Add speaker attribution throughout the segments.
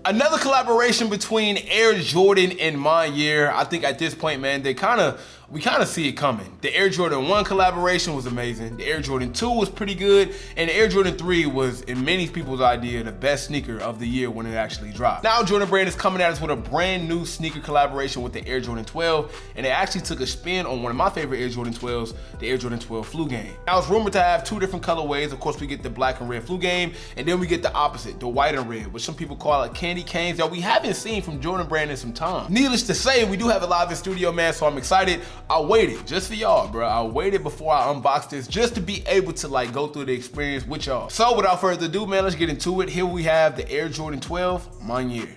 Speaker 1: Another collaboration between Air Jordan and Maniere. I think at this point, man, we kind of see it coming. The Air Jordan 1 collaboration was amazing. The Air Jordan 2 was pretty good. And the Air Jordan 3 was, in many people's idea, the best sneaker of the year when it actually dropped. Now Jordan Brand is coming at us with a brand new sneaker collaboration with the Air Jordan 12. And they actually took a spin on one of my favorite Air Jordan 12s, the Air Jordan 12 Flu Game. Now it's rumored to have 2 different colorways. Of course, we get the black and red Flu Game, and then we get the opposite, the white and red, which some people call it candy canes, that we haven't seen from Jordan Brand in some time. Needless to say, we do have it live in studio, man, so I'm excited. I waited just for y'all, bro. I waited before I unboxed this just to be able to like go through the experience with y'all. So without further ado, man, let's get into it. Here we have the Air Jordan 12 Maniere.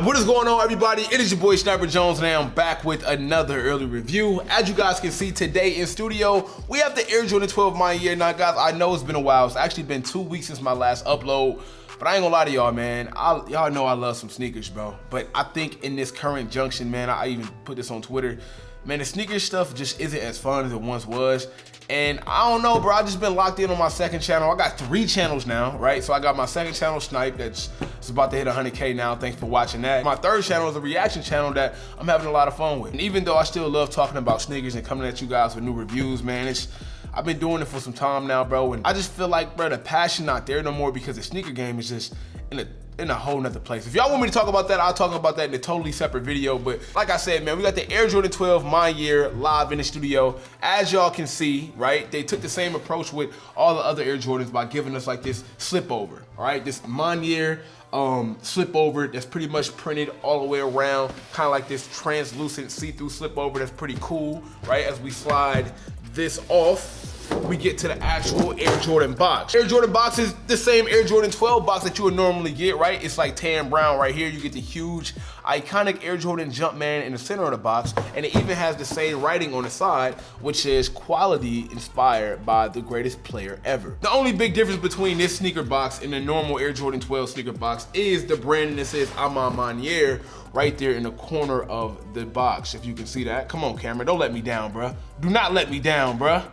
Speaker 1: What is going on, everybody? It is your boy Sniper Jones, and I am back with another early review. As you guys can see today in studio, we have the Air Jordan 12 Maniere. Now, guys, I know it's been a while. It's actually been 2 weeks since my last upload, but I ain't gonna lie to y'all, man. Y'all know I love some sneakers, bro. But I think in this current junction, man, I even put this on Twitter, man, the sneaker stuff just isn't as fun as it once was. And I don't know, bro, I just been locked in on my second channel. I got 3 channels now, right? So I got my second channel, Snipe, that's about to hit 100K now. Thanks for watching that. My third channel is a reaction channel that I'm having a lot of fun with. And even though I still love talking about sneakers and coming at you guys with new reviews, man, I've been doing it for some time now, bro. And I just feel like, bro, the passion not there no more because the sneaker game is just in a whole nother place. If y'all want me to talk about that, I'll talk about that in a totally separate video. But like I said, man, we got the Air Jordan 12 Maniere live in the studio. As y'all can see, right, they took the same approach with all the other Air Jordans by giving us like this slip over, all right? This Maniere slip over that's pretty much printed all the way around, kind of like this translucent see-through slip over that's pretty cool, right? As we slide this off, we get to the actual Air Jordan box. Air Jordan box is the same Air Jordan 12 box that you would normally get, right? It's like tan brown right here. You get the huge, iconic Air Jordan Jumpman in the center of the box, and it even has the same writing on the side, which is quality inspired by the greatest player ever. The only big difference between this sneaker box and the normal Air Jordan 12 sneaker box is the branding that says I'm on Maniere right there in the corner of the box. If you can see that. Come on, camera, don't let me down, bruh. Do not let me down, bruh.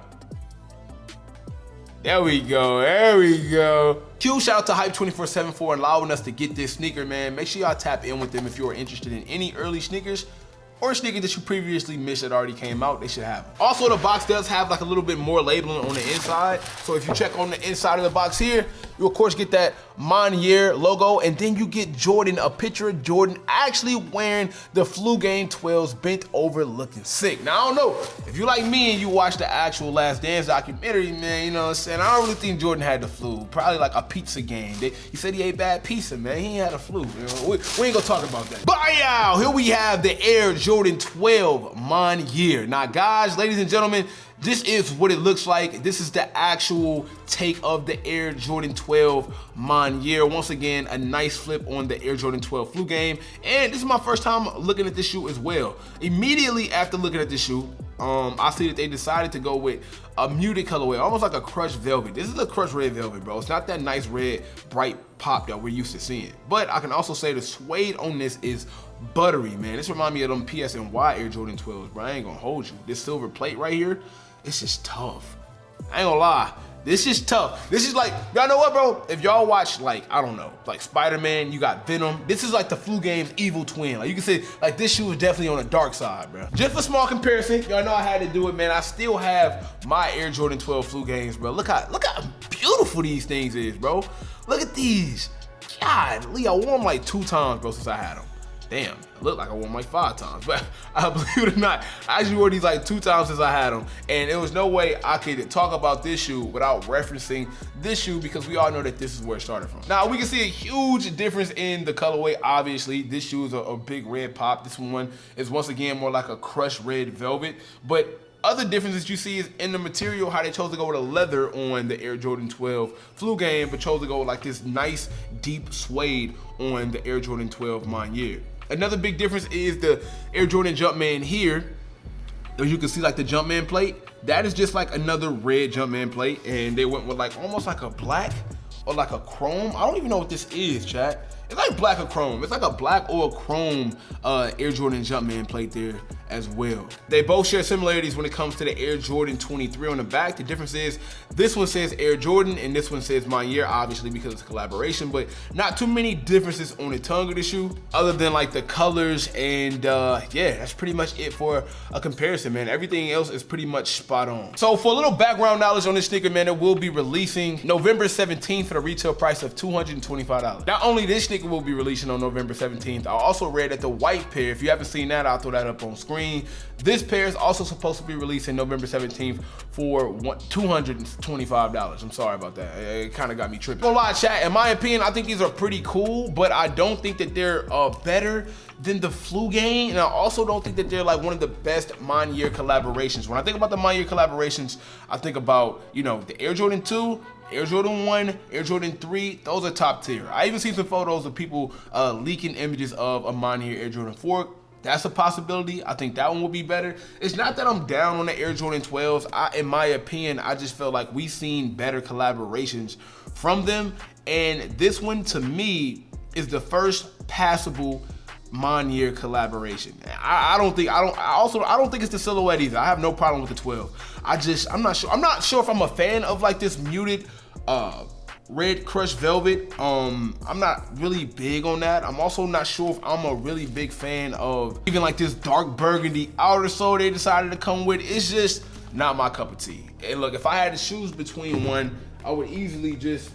Speaker 1: There we go, there we go. Huge shout out to Hype247 for allowing us to get this sneaker, man. Make sure y'all tap in with them if you are interested in any early sneakers or a sneaker that you previously missed that already came out. They should have them. Also, the box does have like a little bit more labeling on the inside. So if you check on the inside of the box here, you of course get that Maniere logo, and then you get Jordan, a picture of Jordan actually wearing the Flu Game 12s bent over looking sick. Now, I don't know, if you like me and you watch the actual Last Dance documentary, man, you know what I'm saying? I don't really think Jordan had the flu. Probably like a pizza game. He said he ate bad pizza, man. He ain't had a flu. You know? We ain't gonna talk about that. But yeah, here we have the Air Jordan 12 Maniere. Now, guys, ladies and gentlemen, this is what it looks like. This is the actual take of the Air Jordan 12 Maniere. Once again, a nice flip on the Air Jordan 12 Flu Game. And this is my first time looking at this shoe as well. Immediately after looking at this shoe, I see that they decided to go with a muted colorway, almost like a crushed velvet. This is a crushed red velvet, bro. It's not that nice red, bright pop that we're used to seeing. But I can also say the suede on this is buttery, man. This reminds me of them PSNY Air Jordan 12s, bro. I ain't gonna hold you. This silver plate right here, it's just tough. I ain't gonna lie. This is tough. This is like, y'all know what, bro? If y'all watch, like, I don't know, like Spider-Man, you got Venom. This is like the Flu Game's evil twin. Like, you can say, like, this shoe is definitely on the dark side, bro. Just for small comparison, y'all know I had to do it, man. I still have my Air Jordan 12 Flu Games, bro. Look how beautiful these things is, bro. Look at these. God, Lee, I wore them like 2 times, bro, since I had them. Damn, it looked like I wore them like 5 times, but believe it or not, I actually wore these like 2 times since I had them, and there was no way I could talk about this shoe without referencing this shoe, because we all know that this is where it started from. Now, we can see a huge difference in the colorway. Obviously, this shoe is a big red pop. This one is once again more like a crushed red velvet, but other differences you see is in the material, how they chose to go with a leather on the Air Jordan 12 Flu Game, but chose to go with like this nice deep suede on the Air Jordan 12 Maniere. Another big difference is the Air Jordan Jumpman here. As you can see, like the Jumpman plate, that is just like another red Jumpman plate, and they went with like almost like a black or like a chrome. I don't even know what this is, chat. It's like black or chrome. It's like a black or a chrome Air Jordan Jumpman plate there as well. They both share similarities when it comes to the Air Jordan 23 on the back. The difference is this one says Air Jordan and this one says Maniere, obviously because it's a collaboration, but not too many differences on the tongue of the shoe other than like the colors and yeah, that's pretty much it for a comparison, man. Everything else is pretty much spot on. So for a little background knowledge on this sneaker, man, it will be releasing November 17th for the retail price of $225. Not only this sneaker will be releasing on November 17th, I also read that the white pair, if you haven't seen that, I'll throw that up on screen. This pair is also supposed to be releasing November 17th for $225. I'm sorry about that. It kind of got me tripping. Gonna lie, chat, in my opinion, I think these are pretty cool, but I don't think that they're better than the Flu Game, and I also don't think that they're like one of the best Maniere collaborations. When I think about the Maniere collaborations, I think about, you know, the Air Jordan 2, Air Jordan 1, Air Jordan 3, those are top tier. I even see some photos of people leaking images of a Maniere Air Jordan 4. That's a possibility. I think that one will be better. It's not that I'm down on the Air Jordan 12s. In my opinion, I just feel like we've seen better collaborations from them. And this one, to me, is the first passable Maniere collaboration. I don't think it's the silhouette either. I have no problem with the 12. I'm not sure if I'm a fan of like this muted red crushed velvet. I'm not really big on that. I'm also not sure if I'm a really big fan of even like this dark burgundy outer sole they decided to come with. It's just not my cup of tea. And look, if I had to choose between one, I would easily just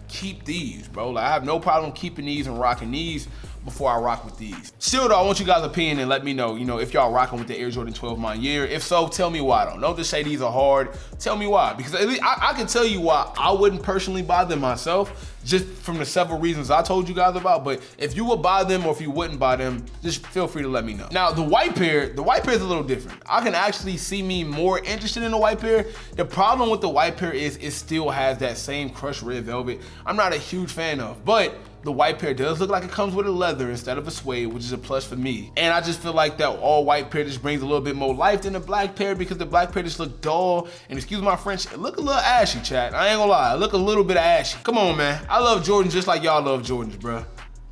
Speaker 1: keep these, bro. Like, I have no problem keeping these and rocking these before I rock with these. Still though, I want you guys' opinion and let me know, you know, if y'all rocking with the Air Jordan 12 Maniere. If so, tell me why though. Don't just say these are hard. Tell me why, because at least I can tell you why I wouldn't personally buy them myself, just from the several reasons I told you guys about. But if you would buy them or if you wouldn't buy them, just feel free to let me know. Now the white pair is a little different. I can actually see me more interested in the white pair. The problem with the white pair is it still has that same crushed red velvet I'm not a huge fan of, but the white pair does look like it comes with a leather instead of a suede, which is a plus for me. And I just feel like that all white pair just brings a little bit more life than the black pair, because the black pair just look dull, and excuse my French, it look a little ashy, chat. I ain't gonna lie, it look a little bit ashy. Come on, man. I love Jordans just like y'all love Jordans, bruh.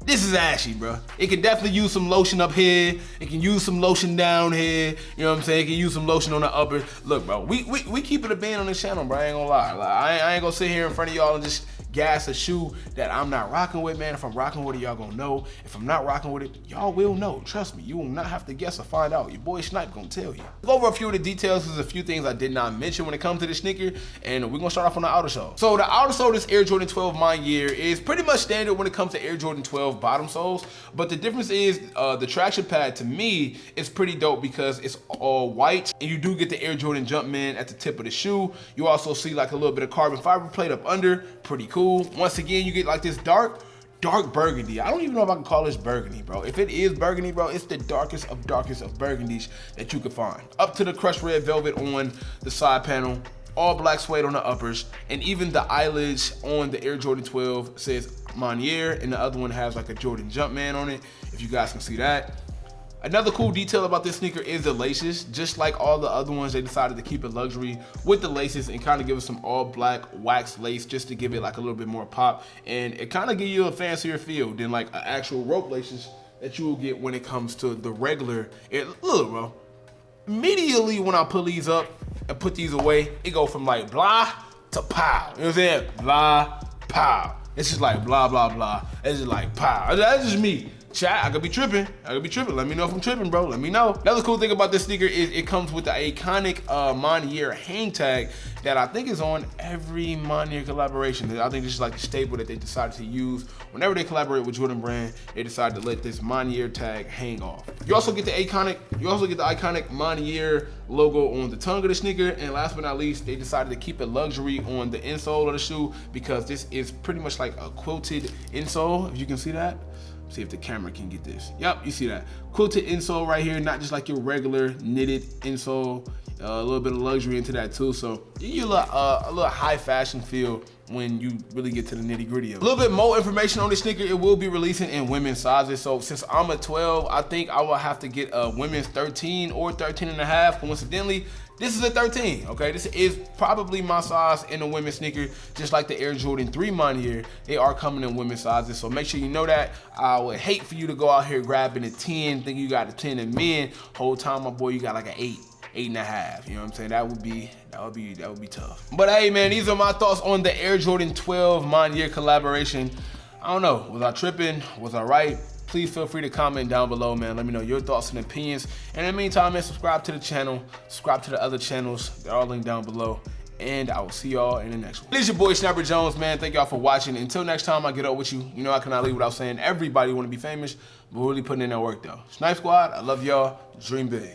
Speaker 1: This is ashy, bro. It can definitely use some lotion up here. It can use some lotion down here. You know what I'm saying? It can use some lotion on the upper. Look, bro, we keep it a band on this channel, bro. I ain't gonna lie. Like, I ain't gonna sit here in front of y'all and just gas a shoe that I'm not rocking with, man. If I'm rocking with it, y'all gonna know. If I'm not rocking with it, y'all will know. Trust me, you will not have to guess or find out. Your boy Snipe gonna tell you. Go over a few of the details. There's a few things I did not mention when it comes to this sneaker, and we're gonna start off on the outer sole. So the outer sole of this Air Jordan 12 Maniere is pretty much standard when it comes to Air Jordan 12 bottom soles, but the difference is the traction pad, to me, is pretty dope because it's all white, and you do get the Air Jordan Jumpman at the tip of the shoe. You also see like a little bit of carbon fiber plate up under, pretty cool. Once again, you get like this dark burgundy. I don't even know if I can call this burgundy, bro. If it is burgundy, bro, it's the darkest of burgundies that you could find. Up to the crushed red velvet on the side panel, all black suede on the uppers, and even the eyelids on the Air Jordan 12 says Maniere, and the other one has like a Jordan Jumpman on it, if you guys can see that. Another cool detail about this sneaker is the laces. Just like all the other ones, they decided to keep it luxury with the laces and kind of give us some all black wax lace just to give it like a little bit more pop, and it kind of give you a fancier feel than like actual rope laces that you will get when it comes to the regular. Look, bro, immediately when I pull these up and put these away, it go from like blah to pow. You know what I'm saying? Blah, pow. It's just like blah, blah, blah. It's just like pow. That's just me. Chat, I could be tripping. Let me know if I'm tripping, bro. Let me know. Another cool thing about this sneaker is it comes with the iconic Maniere hang tag that I think is on every Maniere collaboration. I think this is like the staple that they decided to use. Whenever they collaborate with Jordan Brand, they decided to let this Maniere tag hang off. You also get the iconic Maniere logo on the tongue of the sneaker. And last but not least, they decided to keep it luxury on the insole of the shoe, because this is pretty much like a quilted insole, if you can see that. See if the camera can get this. Yep, you see that. quilted insole right here, not just like your regular knitted insole. A little bit of luxury into that too, so you get a little high fashion feel when you really get to the nitty gritty of it. A little bit more information on this sneaker. It will be releasing in women's sizes. So since I'm a 12, I think I will have to get a women's 13 or 13 and a half. Coincidentally, this is a 13, okay? This is probably my size in a women's sneaker, just like the Air Jordan 3 Maniere. They are coming in women's sizes, so make sure you know that. I would hate for you to go out here grabbing a 10, think you got a 10 in men. Whole time, my boy, you got like an 8. 8.5, you know what I'm saying? That would be tough. But hey man, these are my thoughts on the Air Jordan 12 Maniere collaboration. I don't know, was I tripping? Was I right? Please feel free to comment down below, man. Let me know your thoughts and opinions. And in the meantime, man, subscribe to the channel, subscribe to the other channels. They're all linked down below. And I will see y'all in the next one. It is your boy Snapper Jones, man. Thank y'all for watching. Until next time I get up with you, you know I cannot leave without saying everybody want to be famous, but we're really putting in that work though. Snipe Squad, I love y'all. Dream big.